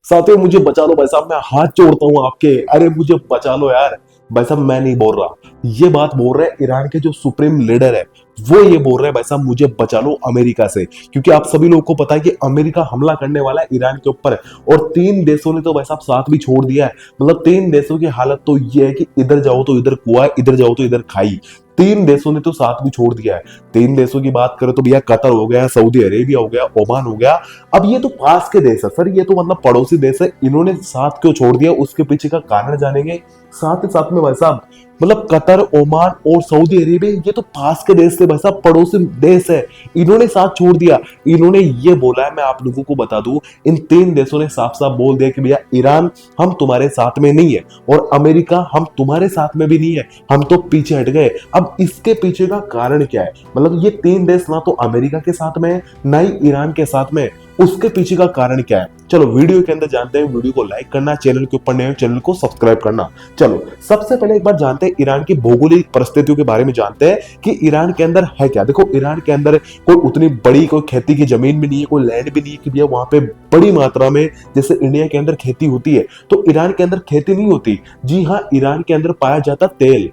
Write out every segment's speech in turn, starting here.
साथियों मुझे बचा लो भाई साहब, मैं हाथ जोड़ता हूँ आपके, अरे मुझे बचा लो यार। भाई साहब मैं नहीं बोल रहा, ये बात बोल रहे हैं ईरान के जो सुप्रीम लीडर है, वो ये बोल रहे हैं भाई साहब मुझे बचा लो अमेरिका से, क्योंकि आप सभी लोगों को पता है कि अमेरिका हमला करने वाला है ईरान के ऊपर। और तीन देशों ने तो भाई साहब साथ भी छोड़ दिया है। मतलब तीन देशों की हालत तो ये है कि इधर जाओ तो इधर कुआं, इधर जाओ तो इधर खाई। तीन देशों ने तो साथ भी छोड़ दिया है। तीन देशों की बात करें तो भैया कतर हो गया, सऊदी अरेबिया हो गया, ओमान हो गया। अब ये तो पास के देश है सर, ये तो मतलब पड़ोसी देश है, इन्होंने साथ क्यों छोड़ दिया उसके पीछे का कारण जानेंगे। साथ ही साथ में भाई साहब मतलब कतर, ओमान और सऊदी अरेबिया ये तो पास के देश थे भाई साहब, पड़ोसी देश है, इन्होंने साथ छोड़ दिया। इन्होंने ये बोला है, मैं आप लोगों को बता दूं, इन तीन देशों ने साफ साफ बोल दिया कि भैया ईरान हम तुम्हारे साथ में नहीं है और अमेरिका हम तुम्हारे साथ में भी नहीं है, हम तो पीछे हट गए। अब इसके पीछे का कारण क्या है? मतलब ये तीन देश ना तो अमेरिका के साथ में है ना ही ईरान के साथ में, उसके पीछे का कारण क्या है? चलो वीडियो के अंदर जानते हैं। वीडियो को लाइक करना, चैनल के ऊपर नए चैनल को सब्सक्राइब करना। चलो सबसे पहले एक बार जानते हैं ईरान की भौगोलिक परिस्थितियों के बारे में, जानते हैं कि ईरान के अंदर है क्या। देखो ईरान के अंदर कोई उतनी बड़ी कोई खेती की जमीन भी नहीं है, कोई लैंड भी नहीं है कि भैया वहां पे बड़ी मात्रा में जैसे इंडिया के अंदर खेती होती है, तो ईरान के अंदर खेती नहीं होती। जी हाँ, ईरान के अंदर पाया जाता तेल।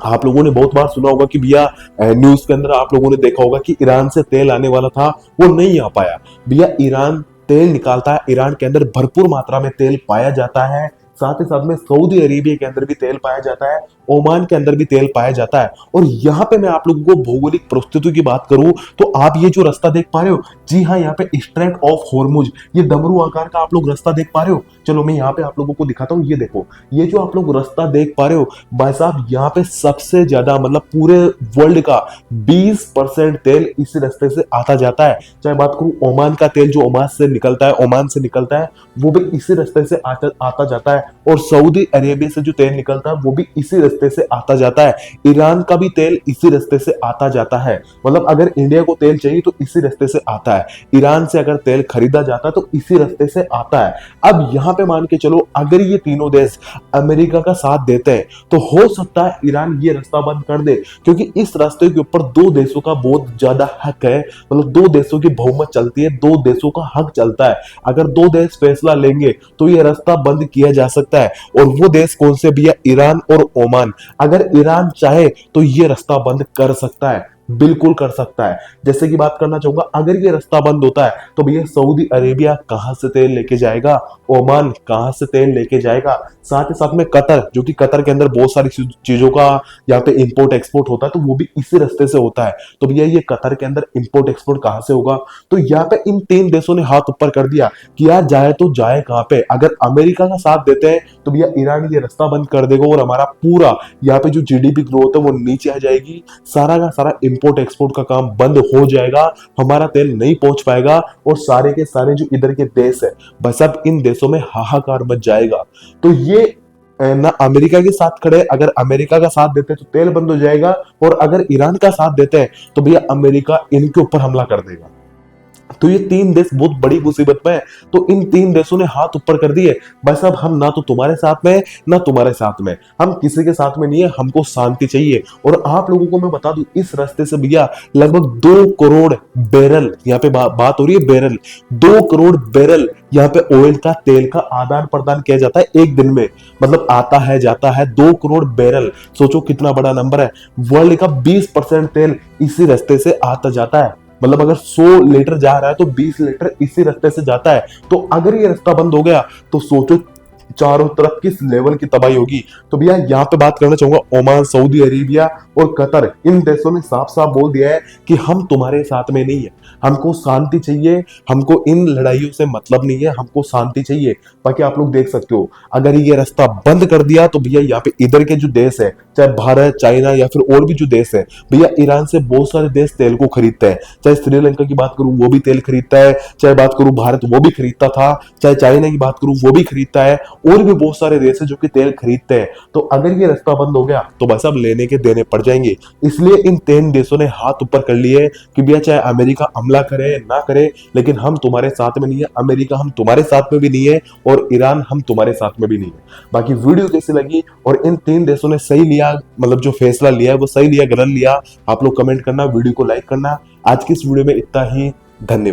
आप लोगों ने बहुत बार सुना होगा कि भैया न्यूज के अंदर आप लोगों ने देखा होगा कि ईरान से तेल आने वाला था, वो नहीं आ पाया। भैया ईरान तेल निकालता है, ईरान के अंदर भरपूर मात्रा में तेल पाया जाता है। साथ ही साथ में सऊदी अरेबिया के अंदर भी तेल पाया जाता है, ओमान के अंदर भी तेल पाया जाता है। और यहाँ पे मैं आप लोगों को भौगोलिक परिस्थितियों की बात करूं तो आप ये जो रास्ता देख पा रहे हो, जी हाँ, यहाँ पे स्ट्रेट ऑफ हॉर्मुज, ये डमरू आकार का आप लोग रास्ता देख पा रहे हो। चलो मैं यहाँ पे आप लोगों को दिखाता हूँ, ये देखो, ये जो आप लोग रास्ता देख पा रहे हो भाई साहब, यहाँ पे सबसे ज्यादा मतलब पूरे वर्ल्ड का 20% तेल इसी रास्ते से आता जाता है। चाहे बात करूं ओमान का तेल जो ओमान से निकलता है, वो भी इसी रास्ते से आता जाता है। और सऊदी अरेबिया से जो तेल निकलता है वो भी इसी रास्ते से आता जाता है। ईरान का भी तेल इसी रास्ते से आता जाता है। मतलब अगर इंडिया को तेल चाहिए तो इसी रास्ते से आता है। ईरान से अगर तेल खरीदा जाता है तो इसी रास्ते से आता है। अब यहाँ पे मान के चलो अगर ये तीनों देश अमेरिका का साथ देते हैं तो हो सकता है ईरान ये रास्ता बंद कर दे, क्योंकि इस रास्ते के ऊपर दो देशों का बहुत ज्यादा हक है। मतलब दो देशों की बहुमत चलती है, दो देशों का हक चलता है। अगर दो देश फैसला लेंगे तो ये रास्ता बंद किया जा सकता है। और वो देश कौन से भैया? ईरान और ओमान। अगर ईरान चाहे तो ये रास्ता बंद कर सकता है, बिल्कुल कर सकता है। जैसे कि बात करना चाहूंगा, अगर ये रास्ता बंद होता है तो भैया सऊदी अरेबिया कहां से तेल लेके जाएगा, ओमान कहां से तेल लेके जाएगा, साथ ही साथ में कतर, जो कि कतर के अंदर बहुत सारी चीजों का यहाँ पे इंपोर्ट एक्सपोर्ट होता है, तो वो भी इसी रास्ते से होता है। तो भैया ये कतर के अंदर इंपोर्ट एक्सपोर्ट कहां से होगा? तो यहाँ पे इन तीन देशों ने हाथ ऊपर कर दिया कि यार जाए तो जाए कहां पे। अगर अमेरिका का साथ देते हैं तो भैया ईरान ये रास्ता बंद कर देगा और हमारा पूरा यहाँ पे जो जीडीपी ग्रोथ है वो नीचे आ जाएगी, सारा का सारा इंपोर्ट एक्सपोर्ट का काम बंद हो जाएगा, हमारा तेल नहीं पहुंच पाएगा और सारे के सारे जो इधर के देश है बस अब इन देशों में हाहाकार मच जाएगा। तो ये ना अमेरिका के साथ खड़े, अगर अमेरिका का साथ देते तो तेल बंद हो जाएगा, और अगर ईरान का साथ देते हैं तो भैया अमेरिका इनके ऊपर हमला कर देगा। तो ये तीन देश बहुत बड़ी मुसीबत में है। तो इन तीन देशों ने हाथ ऊपर कर दिए, भाई साहब हम ना तो तुम्हारे साथ में ना तुम्हारे साथ में, हम किसी के साथ में नहीं है, हमको शांति चाहिए। और आप लोगों को मैं बता दूं, इस रास्ते से भैया लगभग 2 करोड़ बैरल, यहाँ पे बात हो रही है बैरल, 2 करोड़ बैरल यहाँ पे ऑयल का, तेल का आदान प्रदान किया जाता है एक दिन में। मतलब आता है जाता है 2 करोड़ बैरल, सोचो कितना बड़ा नंबर है। वर्ल्ड का 20% तेल इसी रास्ते से आता जाता है। मतलब अगर 100 लीटर जा रहा है तो 20 लीटर इसी रास्ते से जाता है। तो अगर ये रास्ता बंद हो गया तो सोचो चारों तरफ किस लेवल की तबाही होगी। तो भैया यहाँ पे बात करना चाहूंगा, ओमान, सऊदी अरेबिया और कतर, इन देशों ने साफ साफ बोल दिया है कि हम तुम्हारे साथ में नहीं है, हमको शांति चाहिए, हमको इन लड़ाइयों से मतलब नहीं है, हमको शांति चाहिए। बाकी आप लोग देख सकते हो, अगर ये रास्ता बंद कर दिया तो भैया यहाँ पे इधर के जो देश है, चाहे भारत, चाइना या फिर और भी जो देश है, भैया ईरान से बहुत सारे देश तेल को खरीदते हैं। चाहे श्रीलंका की बात करूं वो भी तेल खरीदता है, चाहे बात करूं भारत वो भी खरीदता था, चाहे चाइना की बात करूं वो भी खरीदता है, और भी बहुत सारे देश है जो कि तेल खरीदते हैं। तो अगर ये रास्ता बंद हो गया तो बस अब लेने के देने पड़ जाएंगे। इसलिए इन तीन देशों ने हाथ ऊपर कर लिए कि भैया चाहे अमेरिका हमला करे ना करे, लेकिन हम तुम्हारे साथ में नहीं है, अमेरिका हम तुम्हारे साथ में भी नहीं है, और ईरान हम तुम्हारे साथ में भी नहीं है। बाकी वीडियो कैसी लगी और इन तीन देशों ने सही लिया, मतलब जो फैसला लिया है वो सही लिया गलत लिया, आप लोग कमेंट करना, वीडियो को लाइक करना। आज की इस वीडियो में इतना ही, धन्यवाद।